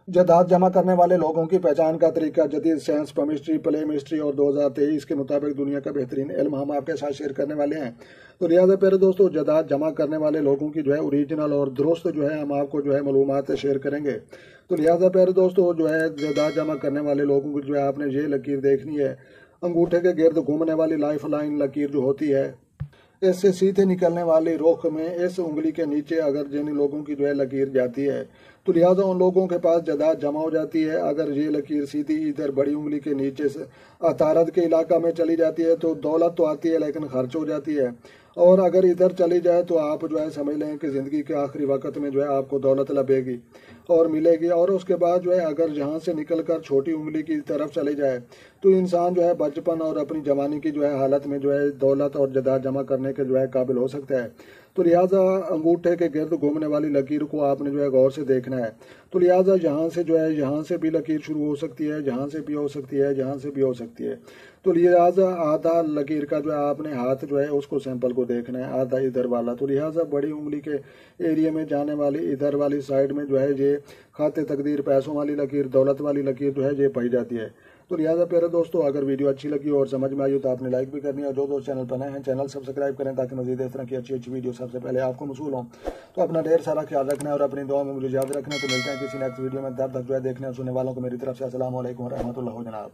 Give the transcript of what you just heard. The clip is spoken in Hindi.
जायदाद जमा करने वाले लोगों की पहचान का तरीका, जदीद साइंस, केमिस्ट्री, प्लेमिस्ट्री और 2023 के मुताबिक दुनिया का बेहतरीन इल्म हम आपके साथ शेयर करने वाले हैं। तो लिहाजा प्यारे दोस्तों, जायदाद जमा करने वाले लोगों की जो है ओरिजिनल और दुरुस्त जो है हम आपको जो है मालूमात शेयर करेंगे। तो लिहाजा प्यारे दोस्तों, जो है जायदाद जमा करने वाले लोगों की जो है आपने ये लकीर देखनी है। अंगूठे के गिर्द घूमने वाली लाइफ लाइन लकीर जो होती है, इससे सीधे निकलने वाली रुख में इस उंगली के नीचे अगर जिन लोगों की जो है लकीर जाती है तो लिहाजा उन लोगों के पास जायदाद जमा हो जाती है। अगर ये लकीर सीधी इधर बड़ी उंगली के नीचे से अतारद के इलाका में चली जाती है तो दौलत तो आती है लेकिन खर्च हो जाती है। और अगर इधर चली जाए तो आप जो है समझ लें कि ज़िंदगी के आखिरी वक्त में जो है आपको दौलत लबेगी और मिलेगी। और उसके बाद जो है अगर यहाँ से निकल कर छोटी उंगली की तरफ चली जाए तो इंसान जो है बचपन और अपनी जवानी की जो है हालत में जो है दौलत और जायदाद जमा करने के जो है काबिल हो सकता है। तो लिहाजा अंगूठे के गिर्द घूमने वाली लकीर को आपने जो है गौर से देखना है। तो लिहाजा यहाँ से जो है यहाँ से भी लकीर शुरू हो सकती है, यहाँ से भी हो सकती है, यहाँ से भी हो सकती है। तो लिहाजा आधा लकीर का जो है आपने हाथ जो है उसको सैंपल को देखना है, आधा इधर वाला। तो लिहाजा बड़ी उंगली के एरिया में जाने वाली इधर वाली साइड में जो है ये खाते तकदीर पैसों वाली लकीर, दौलत वाली लकीर जो है ये पाई जाती है। तो लिहाजा प्यारे दोस्तों, अगर वीडियो अच्छी लगी और समझ में आई हो तो आपने लाइक भी करनी है और जो दोस्त चैनल पर नए हैं चैनल सब्सक्राइब करें ताकि मजीद इस तरह की अच्छी अच्छी वीडियो सबसे पहले आपको मसूल हों। तो अपना ढेर सारा ख्याल रखना है और अपनी दुआ में मुझे याद रखना है। तो मिलते हैं किसी नेक्स्ट वीडियो में, तब तक जो है देखने और सुनने वालों को मेरी तरफ से अस्सलाम वालेकुम व रहमतुल्लाह जनाब।